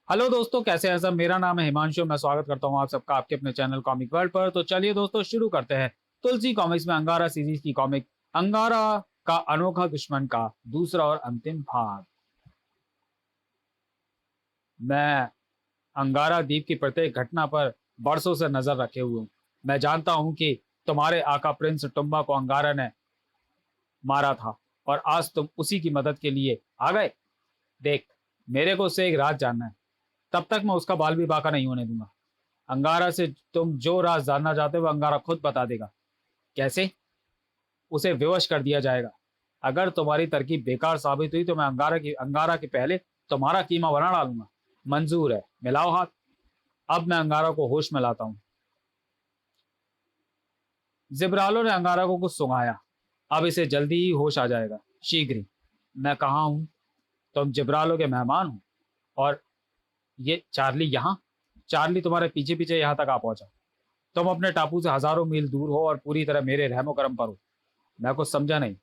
Hello दोस्तों, कैसे हैं सब। मेरा नाम है हिमांशु। मैं स्वागत करता हूं आप सबका आपके अपने चैनल कॉमिक वर्ल्ड पर। तो चलिए दोस्तों, शुरू करते हैं तुलसी कॉमिक्स में अंगारा सीरीज की कॉमिक अंगारा का अनोखा दुश्मन का दूसरा और अंतिम भाग। मैं अंगारा द्वीप की प्रत्येक घटना पर बरसों से नजर रखे हुए हूँ। मैं जानता हूँ कि तुम्हारे आका प्रिंस टुम्बा को अंगारा ने मारा था और आज तुम उसी की मदद के लिए आ गए। देख, मेरे को उससे एक राज जानना है, तब तक मैं उसका बाल भी बाका नहीं होने दूंगा। अंगारा से तुम जो राज जानना चाहते हो अंगारा खुद बता देगा। कैसे? उसे विवश कर दिया जाएगा। अगर तुम्हारी तरकीब बेकार साबित हुई तो मैं अंगारा के पहले तुम्हारा कीमा बना डालूंगा। मंजूर है, मिलाओ हाथ। अब मैं अंगारा को होश में लाता हूँ। जिब्रालो ने अंगारा को कुछ सुंघाया। अब इसे जल्दी ही होश आ जाएगा, शीघ्र ही। मैं कहाँ हूँ? तुम जिब्रालो के मेहमान हो और ये चार्ली यहाँ। चार्ली तुम्हारे पीछे पीछे यहाँ तक आ पहुंचा। तुम अपने टापू से हजारों मील दूर हो और पूरी तरह मेरे रहमो करम पर हो। मैं कुछ समझा नहीं।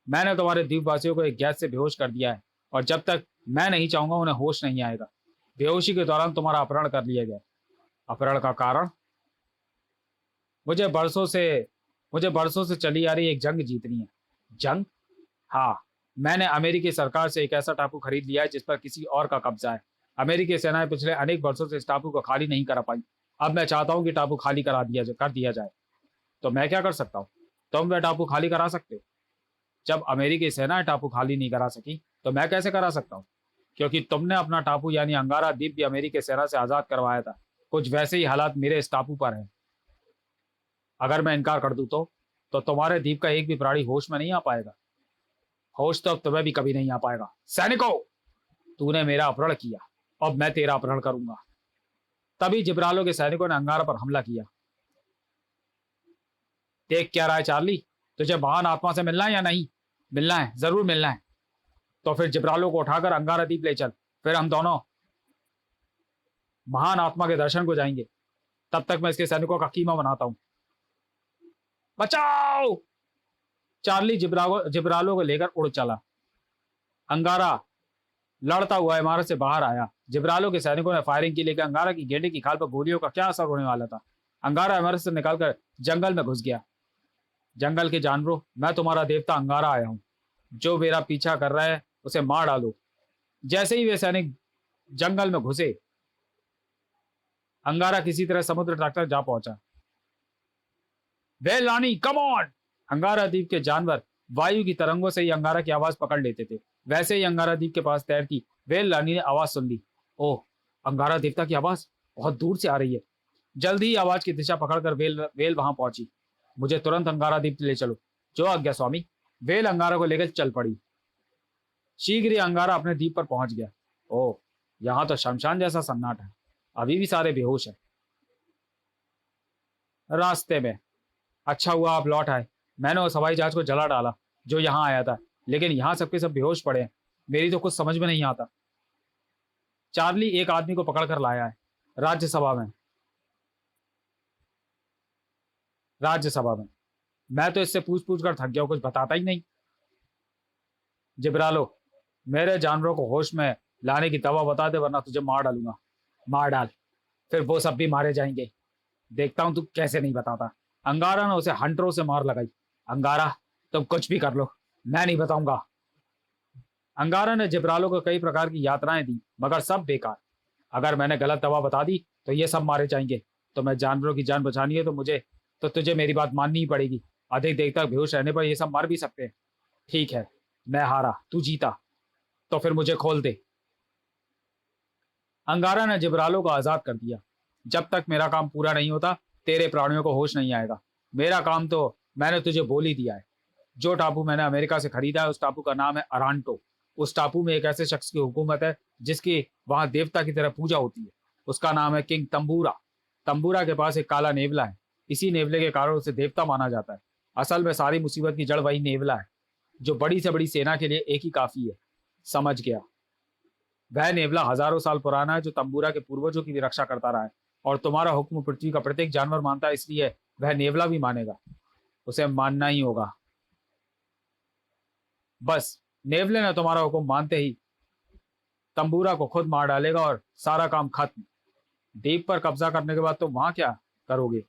मैंने तुम्हारे द्वीपवासियों को एक गैस से बेहोश कर दिया है और जब तक मैं नहीं चाहूंगा उन्हें होश नहीं आएगा। बेहोशी के दौरान तुम्हारा अपहरण कर लिया गया। अपहरण का कारण? मुझे बरसों से मुझे बरसों से चली आ रही एक जंग जीतनी है। जंग? हाँ। मैंने अमेरिकी सरकार से एक ऐसा टापू खरीद लिया है जिस पर किसी और का कब्जा है। अमेरिकी सेनाएं पिछले अनेक वर्षों से इस टापू को खाली नहीं करा पाई। अब मैं चाहता हूँ कि टापू खाली कर दिया जाए। तो मैं क्या कर सकता हूँ? तुम वह टापू खाली करा सकते हो। जब अमेरिकी सेना टापू खाली नहीं करा सकी तो मैं कैसे करा सकता हूँ? क्योंकि तुमने अपना टापू यानी अंगारा द्वीप भी अमेरिकी सेना से आजाद करवाया था। कुछ वैसे ही हालात मेरे इस टापू पर है। अगर मैं इनकार कर दूं तो तुम्हारे द्वीप का एक भी प्राणी होश में नहीं आ पाएगा। होश तो अब तुम्हें भी कभी नहीं आ पाएगा। सैनिकों, तूने मेरा अपहरण किया, अब मैं तेरा अपहरण करूंगा। तभी जिब्रालो के सैनिकों ने अंगारा पर हमला किया। देख क्या रहा है चार्ली, तुझे महान आत्मा से मिलना है या नहीं? मिलना है, जरूर मिलना है। तो फिर जिब्रालो को उठाकर अंगारा द्वीप ले चल। फिर हम दोनों महान आत्मा के दर्शन को जाएंगे। तब तक मैं इसके सैनिकों का कीमा बनाता हूं। बचाओ! चार्ली जिब्रालो को लेकर उड़ चला। अंगारा लड़ता हुआ इमारत से बाहर आया। जिब्रालो के सैनिकों ने फायरिंग की, लेकिन अंगारा की गेंडे की खाल पर गोलियों का क्या असर होने वाला था। अंगारा इमारत से निकलकर जंगल में घुस गया। जंगल के जानवरों, मैं तुम्हारा देवता अंगारा आया हूं। जो मेरा पीछा कर रहा है उसे मार डालो। जैसे ही वे सैनिक जंगल में घुसे, अंगारा किसी तरह समुद्र तट तक जा पहुंचा। वे लानी, कम ऑन! अंगारा द्वीप के जानवर वायु की तरंगों से ही अंगारा की आवाज पकड़ लेते थे। वैसे ही अंगारा द्वीप के पास तैरती वेल रानी ने आवाज सुन ली। ओह, अंगारा देवता की आवाज बहुत दूर से आ रही है। जल्दी ही आवाज की दिशा पकड़कर वेल वेल वहां पहुंची। मुझे तुरंत अंगारा द्वीप ले चलो। जो आज्ञा स्वामी। वेल अंगारा को लेकर चल पड़ी। शीघ्र ही अंगारा अपने द्वीप पर पहुंच गया। ओह, यहाँ तो शमशान जैसा सन्नाटा है। अभी भी सारे बेहोश हैं। रास्ते में अच्छा हुआ आप लौट आए। मैंने उस हवाई जहाज को जला डाला जो यहाँ आया था, लेकिन यहाँ सबके सब बेहोश पड़े हैं। मेरी तो कुछ समझ में नहीं आता। चार्ली एक आदमी को पकड़ कर लाया है। राज्यसभा में। राज्यसभा में। मैं तो इससे पूछ पूछ कर थक गया हूं, कुछ बताता ही नहीं। जिब्रालो, मेरे जानवरों को होश में लाने की दवा बता दे वरना तुझे मार डालूंगा। मार डाल, फिर वो सब भी मारे जाएंगे। देखता हूं तू कैसे नहीं बताता। अंगारा ने उसे हंटरों से मार लगाई। अंगारा, तुम कुछ भी कर लो, मैं नहीं बताऊंगा। अंगारा ने जिब्रालो को कई प्रकार की यातनाएं दी, मगर सब बेकार। अगर मैंने गलत दवा बता दी तो ये सब मारे जाएंगे। तो मैं जानवरों की जान बचानी है तो तुझे मेरी बात माननी ही पड़ेगी। अधिक देर तक बेहोश रहने पर ये सब मर भी सकते हैं। ठीक है, मैं हारा, तू जीता। तो फिर मुझे खोल दे। अंगारा ने जिब्रालो को आजाद कर दिया। जब तक मेरा काम पूरा नहीं होता तेरे प्राणियों को होश नहीं आएगा। मेरा काम तो मैंने तुझे बोल ही दिया है। जो टापू मैंने अमेरिका से खरीदा है उस टापू का नाम है अरांटो। उस टापू में एक ऐसे शख्स की हुकूमत है जिसकी वहां देवता की तरह पूजा होती है। उसका नाम है किंग तंबूरा। तंबूरा के पास एक काला नेवला है। इसी नेवले के कारण उसे देवता माना जाता है। असल में सारी मुसीबत की जड़ वही नेवला है, जो बड़ी से बड़ी सेना के लिए एक ही काफी है। समझ गया? वह नेवला हजारों साल पुराना है जो तंबूरा के पूर्वजों की भी रक्षा करता रहा है। और तुम्हारा हुक्म पृथ्वी का प्रत्येक जानवर मानता है, इसलिए वह नेवला भी मानेगा। उसे मानना ही होगा। बस, नेवले ने तुम्हारा हुक्म मानते ही तंबूरा को खुद मार डालेगा और सारा काम खत्म। द्वीप पर कब्जा करने के बाद तुम वहां क्या करोगे,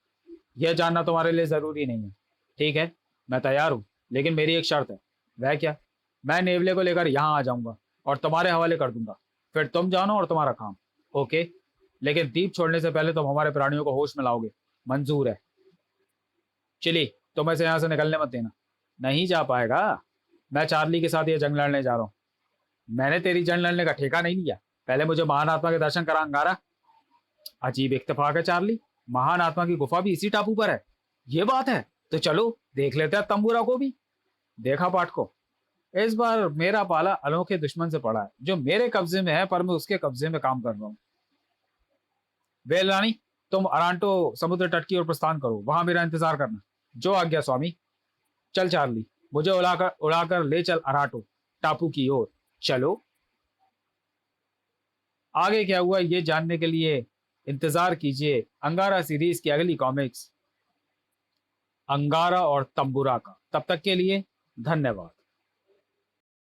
यह जानना तुम्हारे लिए जरूरी नहीं है। ठीक है, मैं तैयार हूँ, लेकिन मेरी एक शर्त है। वह क्या? मैं नेवले को लेकर यहाँ आ जाऊंगा और तुम्हारे हवाले कर दूंगा। फिर तुम जानो और तुम्हारा काम। ओके, लेकिन द्वीप छोड़ने से पहले तुम हमारे प्राणियों को होश में लाओगे। मंजूर है। चिली, तुम ऐसे यहाँ से निकलने मत देना। नहीं जा पाएगा। मैं चार्ली के साथ ये जंग लड़ने जा रहा हूँ। मैंने तेरी जंग लड़ने का ठेका नहीं लिया। पहले मुझे महान आत्मा के दर्शन करा अंगारा। अजीब इत्तेफाक है चार्ली, महान आत्मा की गुफा भी इसी टापू पर है। ये बात है, तो चलो देख लेते हैं तंबूरा को भी। देखा पाठको, इस बार मेरा पाला अनोखे दुश्मन से पड़ा है, जो मेरे कब्जे में है पर मैं उसके कब्जे में काम कर रहा हूँ। वेल रानी, तुम अरांटो समुद्र तट की ओर प्रस्थान करो, वहां मेरा इंतजार करना। जो आज्ञा स्वामी। चल चार्ली, मुझे उड़ाकर उड़ाकर ले चल अराटो टापू की ओर। चलो। आगे क्या हुआ ये जानने के लिए इंतजार कीजिए अंगारा सीरीज की अगली कॉमिक्स अंगारा और तंबूरा का। तब तक के लिए धन्यवाद।